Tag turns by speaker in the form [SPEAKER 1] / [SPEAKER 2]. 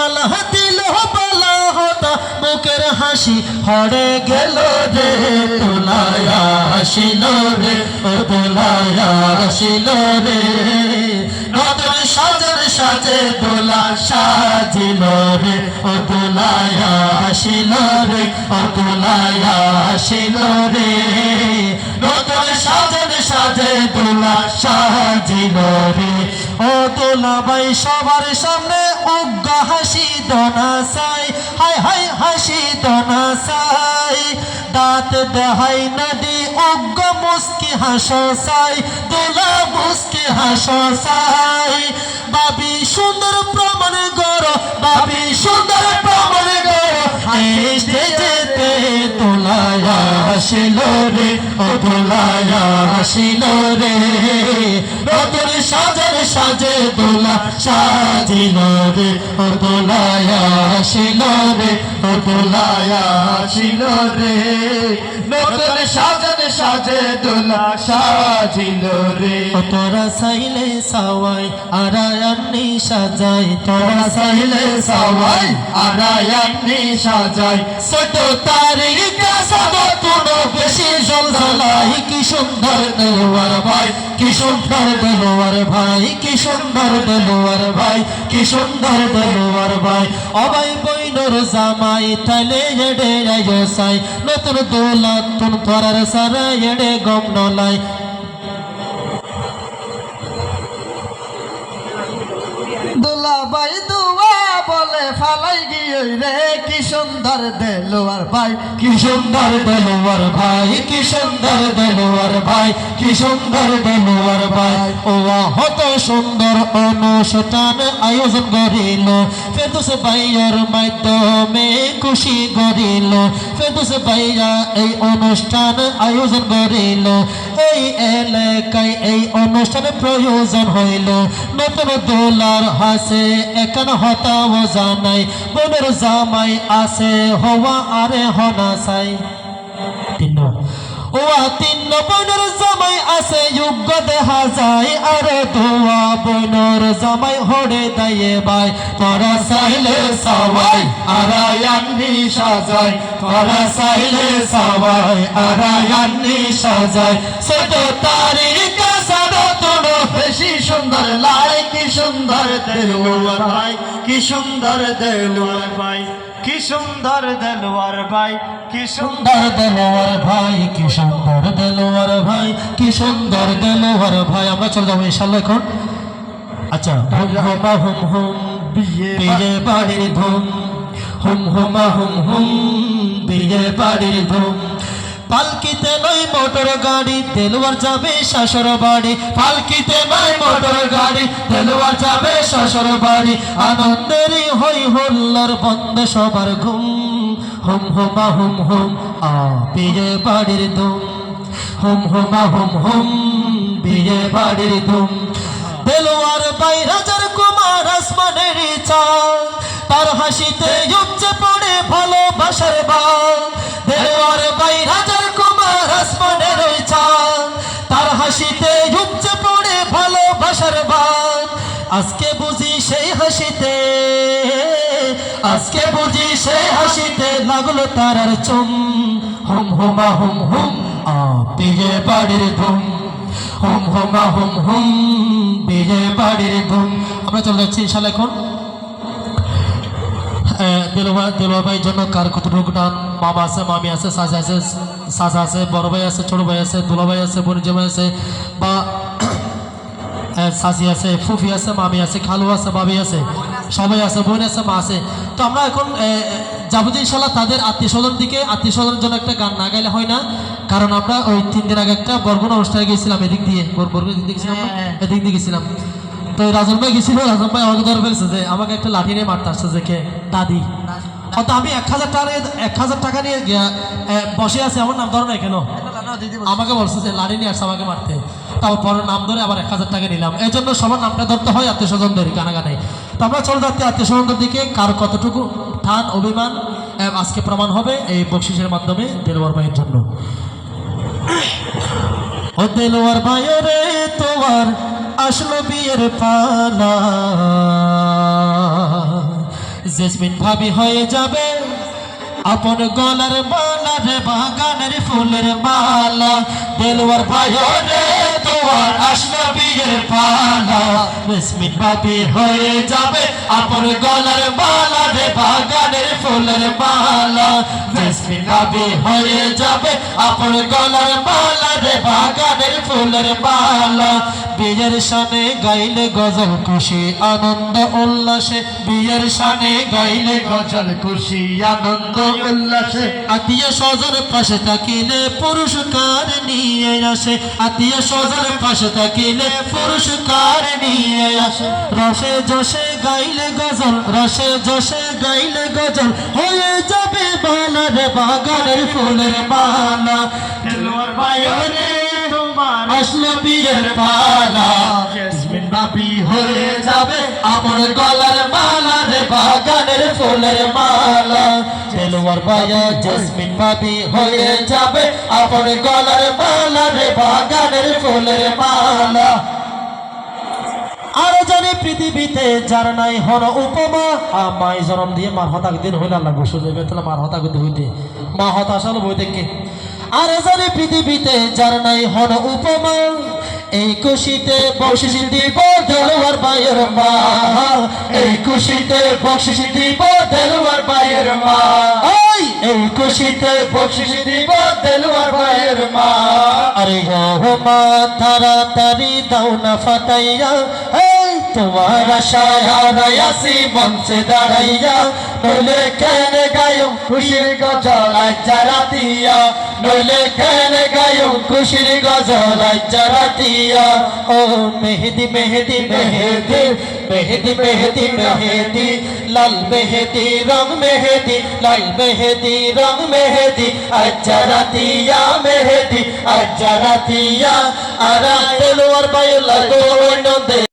[SPEAKER 1] আল্লাহ দিল বালা হতা বুকের হাসি হরে গেল রে তোলায়া হাসিল রে ও তোলায়া হাসিল রে নতুন সাজের সাজে দোলা সাজিল রে ও তোলায়া হাসিল রে ও তোলায়া হাসিল রে নতুন সাজের সাজে দোলা সাজিল রে ও দোলা ভাই সবার সামনে উগ্গা হাসি দোনা সাই হাই হাই হাসি দোনা সাই দাঁত দেহাই নদী উগ্গা মুস্কি হাসো সাই দোলা মুস্কি হাসো সাই বাবি সুন্দর প্রমাণ গড় বাবি সুন্দর প্রমাণ গড় হাসতে যেতে তোলায়া হাসিল রে ও তোলায়া হাসিল রে নতুন সাজের সাজে দোলা সাজিল রে ও তোলায়া হাসিল রে ও তোলায়া হাসিল রে নতুন সাজের সাজে দোলা সাজিল রে ও তোরা সাইলে সাওয়াই আরায়ান্নি সাজাই তোরা সাইলে সাওয়াই আরায়ান্নি সাজাই ছোট তারিকা সাদা তুনো বেশি জলজালাই কি সুন্দর দেওয়ার ভাই কি সুন্দর দেওয়ার ভাই কি সুন্দর দেওয়ার ভাই কি সুন্দর দেওয়ার ভাই অবাই বইনর জামাই তালে এডে আয়ো সাই নতুন দোলা তুন তোরার সারা এডে গম নলাই দোলা ভাই দুয়া বলে ফালাই গিয়ে রে কি সুন্দর দেলোয়ার ভাই কি সুন্দর দেলোয়ার ভাই কি সুন্দর দেলোয়ার ভাই কি সুন্দর দেলোয়ার ভাই ও হত সুন্দর অনুষ্ঠান আয়োজন করিল ফেরদৌস ভাইয়ার মাধ্যমে খুশি করিল ফেরদৌস ভাইয়া এই অনুষ্ঠান আয়োজন করিল এই এলাকায় এই অনুষ্ঠানে প্রয়োজন হইল নতুন দোলার হাসে এখানে হতাও জানাই বোনের জামাই আছে হওয়া আরে হনা চাই তিন বোনের জামাই আছে যোগ্য দেখা যায় আরে দোয়া বোনের জামাই হরে দায়ে ভাই তোরা চাইলে সবাই আরায়ান্নি সাজাই তোরা চাইলে সবাই আরায়ান্নি সাজাই ছোট তারিকা সাদা তোড়ো বেশি সুন্দর লাই কি সুন্দর দেলোয়ার ভাই কি সুন্দর দেলোয়ার ভাই কি সুন্দর দেলোয়ার ভাই কি সুন্দর দেলোয়ার ভাই কি সুন্দর দেলোয়ার ভাই কি সুন্দর দেলোয়ার ভাই আমরা চলে যাবো ইনশাআল্লাহ এখন আচ্ছা হুম হুম বিয়ে বাড়ির ধুম হুম হুম বিয়ে বাড়ির ধুম পালকিতে নয় মোটর গাড়ি দেলোয়ার যাবে শাশুর বাড়ি পালকিতে নয় মোটর গাড়ি দেলোয়ার যাবে শাশুর বাড়ি আনন্দেরই হই হল্লার বন্ধ সবার ঘুম হুম হুম আ বিয়ে বাড়ির ধুম হুম হুম বিয়ে বাড়ির ধুম দেলোয়ার ভাই রাজার কুমার আসমানের চাঁদ তার হাসিতে উপচে পড়ে ভালোবাসার বাঁধ দেলোয়ার ভাই রাজার কুমার আসমানের চাঁদ তার হাসিতে উপচে পড়ে ভালোবাসার বাঁধ আজকে বুঝি সেই হাসিতে আজকে বুঝি সেই হাসিতে লাগলো তারার চুম হুম হুম আ বিয়ে বাড়ির ধুম হুম বিয়ে বাড়ির ধুম আমরা চলে যাচ্ছি ইনশাআল্লাহ এখন দেলোয়ার ভাইয়ের জন্য কার কতটুকু টান মামা আছে মামি আছে সাজা আছে বড় ভাই আছে ছোট ভাই আছে দুলা ভাই আছে বোন জামাই আছে বা সাসি আছে ফুফি আছে মামি আছে খালু আছে বাবি আছে সবাই আছে বোন আছে মা আছে তো আমরা এখন যাবো যে ইনশাআল্লাহ তাদের আত্মীয় স্বজন দিকে আত্মীয় স্বজনের জন্য একটা গান না গাইলে হয় না কারণ আমরা ওই 3 দিন আগে একটা বরগুনা অনুষ্ঠানে গিয়েছিলাম এদিক দিয়ে বরগুনা দিক দিয়ে গেছিলাম এদিক দিয়ে গেছিলাম তো রাজন ভাই গেছিল রাজন ভাই আমাকে ধরে ফেলছে যে আমাকে একটা লাঠি নিয়ে মারতে আসছে যে কে দাদি হয়তো আমি 1000 টাকা নিয়ে বসে আছি আমার নাম ধরো না কেন আমাকে বলছে যে লাঠি নিয়ে আসছে আমাকে মারতে তারপর পরের নাম ধরে আবার 1000 টাকা নিলাম এই জন্য সবার নামটা ধরতে হয় আত্মীয় স্বজনদের গানে তো আমরা চলে যাচ্ছি আত্মীয় স্বজনদের দিকে কার কতটুকু ঠান অভিমান আজকে প্রমাণ হবে এই বকশিসের মাধ্যমে দেলোয়ার ভাইয়ের জন্য ও দেলোয়ার ভাই রে তোমার আসলো বিয়ের পালা জেসমিন ভাবি হয়ে যাবে আপন গলার মালা রে বাগানের ফুলের মালা দেলোয়ার ভাই রে তোমার আসলো বিয়ের পালা জেসমিন ভাবি হয়ে যাবে আপন গলার মালা রে বাগানের ফুলের মালা জেসমিন ভাবি হয়ে যাবে আপন গলার মালা রে বাগানের ফুলের মালা বিয়ের শানে গাইলে গজল খুশি আনন্দ উল্লাসে বিয়ের শানে গাইলে গজল খুশি আনন্দ উল্লাসে আত্মীয় স্বজন পাশে থাকিলে পুরস্কার নিয়ে আসে আত্মীয় স্বজন পাশে থাকিলে পুরস্কার নিয়ে আসে রসে যশে গাইলে গজল রসে যশে গাইলে গজল হয়ে যাবে বালা রে বাগানের ফুলের মালা দেলোয়ার ভাই রে তোমার আসলো বিয়ের পালা জেসমিন ভাবি হয়ে যাবে আমার গলার মালা রে বাগানের ফুলের মালা দেলোয়ার ভাইয়া জেসমিন ভাবি হয়ে যাবে আমার গলার মালা রে বাগানের ফুলের মালা আরো জানে পৃথিবীতে যার নাই হন উপমা আমায় জন্ম দিয়ে মার হতাক দিন হইল আল্লাহ গোসল দেবে তাহলে মার হতাক হইতে মা হতাশ হলো বই দেখে আর জানে পৃথিবীতে যার নাই হন উপমা এই খুশিতে বকশিশ দিব দেলোয়ার ভাইয়ের মা এই খুশিতে বকশিশ দিব দেলোয়ার ভাইয়ের মা এই খুশিতে বকশিশ দিব দেলোয়ার ভাইয়ের মা আরে ও মা তাড়াতাড়ি দাও না ফাটাইয়া তোমার আশায় হারাইয়াছি মঞ্চে দাঁড়াইয়া নইলে কেন গায়ো খুশির গজল আজ্জা রাতিয়া নইলে কেন গায়ো খুশির গজল আজ্জা রাতিয়া ও মেহেদি মেহেদি মেহেদি মেহেদি মেহেদি মেহেদি লাল মেহেদি রং মেহেদি লাল মেহেদি রং মেহেদি আজ্জা রাতিয়া মেহেদি আজ্জা রাতিয়া আরা দেলোয়ার ভাই লাগো